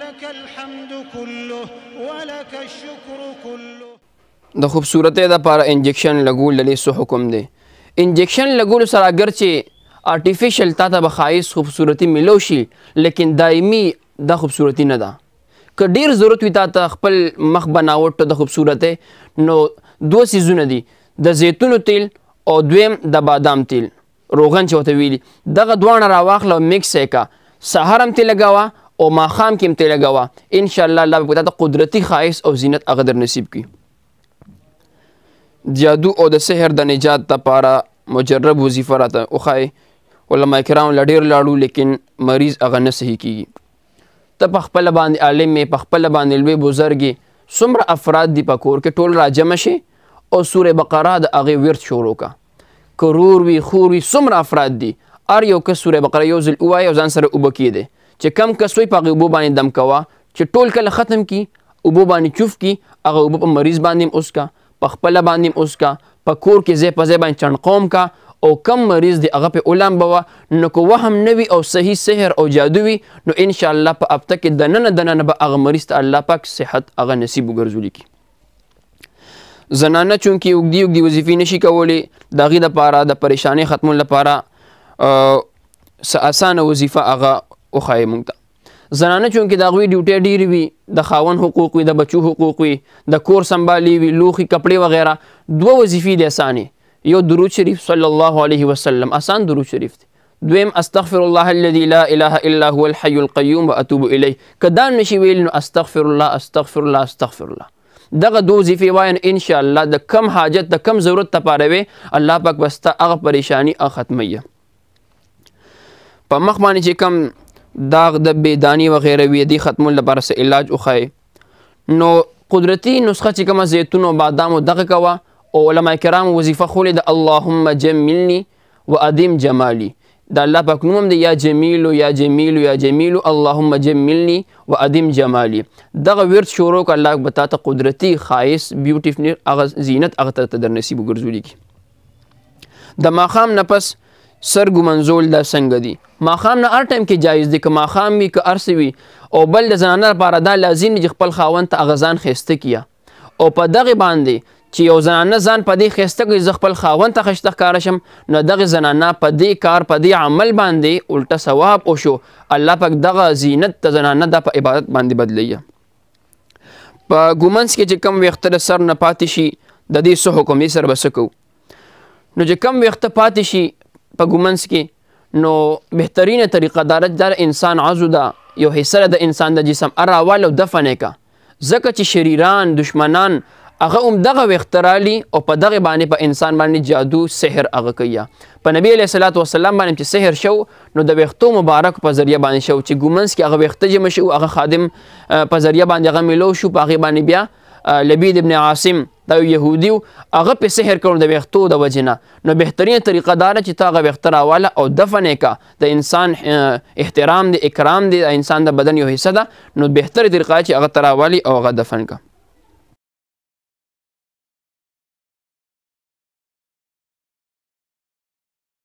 ولك الحمد كله ولك الشكر كله. د خوبصورتۍ دپاره انجکشن لګول د دې څه حکم دی؟ انجکشن لګولو سره اگر چې آرټیفیشل تا ته به ښایست خوبصورتي میلو شي لیکن دایمي دا خوبصورتي نه ده. که ډېر ضرورت وي تا ته خپل مخ بناوټ د خوبصورتۍ نو دوه څیزونه دي، د زیتونو تیل او دویم د بادام تیل روغن چې ورته ویلي، دغه دواړه راواخله او میکس یې که، سهار هم ترې لګوه او ماښام کې هم ترې لګوه، انشاءالله الله به تا ته قدرتي ښایست او زینت هغه در نصیب کړي. جادو او د سحر د نجات دپاره مجرب وظیفه راته وښایي. علما کرام له ډېر لاړو لیکن مریض هغه نه صحیح کېږي. ته په خپله باندې عالم یې، په خپله باندې لوی بزرګ یې، څومره افراد دي په کور کې ټول راجمع شي او سورې بقره د هغې ورد شروع که. که رور وي خور وي څومره افراد دي، هر یو کس سورې بقره یو ځل ووایي او ځان سره اوبه کېدی، چې کم کس وي په هغې اوبو باندې دم کوه، چې ټول کله ختم کي اوبو باندې چوف کي، هغه اوبه په مریض باندې هم اوسکه، په خپله باندې هم اوسکه، په کور کې ځای په ځای باندې چڼقوم کا او کم مریض دی هغه پې ولامبوه. نو که وهم نه وي او صحیح سحر او جادو وي نو انشاءالله په هفته کې دننه به هغه مریض ته الله پاک صحت هغه نصیب وګرځولي کي. زنانه چونکې اوږدې وظیفې نشي کولی، د هغې دپاره د پریشانۍ ختمولو لپاره څه اسانه وظیفه هغه وښایي موږ ته. زنانه چونکې د هغوی ډیوټۍ ډېرې وي، د خاوند حقوق وي، د بچو حقوق وي، د کور سنبالي وي، لوښي کپړې وغیره، دوه وظیفې دي اسانې. یو درود شریف صلی الله علیه وسلم، آسان درود شریف دی. دویم استغفر الله الذي لا اله الا هو الحي القيوم واتوب الیه. که دا نشي ویل نو استغفر الله استغفر الله استغفر الله. دغه دو وظیفې وایه نو انشاءالله د کم حاجت د کم ضرورت دپاره وې الله پاک به ستا هغه پریشاني ختموي. په مخ باندې چې کم داغ د بېداني وغیره وي دې ختمولو لپاره څه علاج وښایي نو قدرتي نسخه چې کومه زیتون او بادام دغه کوه او علما کرام وظیفه خولې د اللهم جملني وادم جمالي، د الله پاک نوم هم دی یا جمیلو یا جمیلو یا جمیلو اللهم جملني وادم جمالي. دغه ورد شروع که الله به تا ته قدرتي ښایست بیوټیفل هغه زینت هغه ته در نصیب وګرځولي کي. د ماښام نه پس سر ګمنځول دا څنګه دي؟ ماښام نه هر ټایم کې جایز دی، که ماښام وي که هر څه وي. او بل د زنانه لپاره دا لازم دی چې خپل خاوند ته هغه ځان ښایسته کړي او په دغې باندې چې یو زنانه ځان په دې ښایسته کړي زه خپل خاوند ته ښایسته ښکاره شم نو دغې زنانه په دې کار په دې عمل باندې الټه ثواب وشو، الله پاک دغه زینت د زنانه دا په عبادت باندې بدلوي. په ګومنځ کې چې کم ویښته د سر نه پاتې شي د دې څه حکم دی سره به څه کوو؟ نو چې کم ویښته پاتې شي په ګومنځ کې نو بهترینه طریقه دا انسان عضو ده، یو حصه د انسان د جسم راواله او دفن یې که، ځکه چې شریران دشمنان هغه هم دغه ویښته رالي او په دغې باندې په انسان باندې جادو سحر هغه کوي. په نبي علیه صلات وسلام باندې چې سحر شو نو د ویښتو مبارک په ذریعه باندې شو، چې ګومنځ کې هغه ویښته جمع شو، هغه خادم په ذریعه باندې هغه میلو شو، په هغې باندې بیا لبید ابن عاصم دا یو یهودي و هغه پې سحر کړو د ویښتو د وجې نه. نو بهترینه طریقه دا ده چې ته هغه ویښته راواله او دفن یې که، د انسان احترام دی اکرام دی، د انسان د بدن یو حصه ده، نو بهتره طریقه چې هغه ته راوالي او هغه دفن که.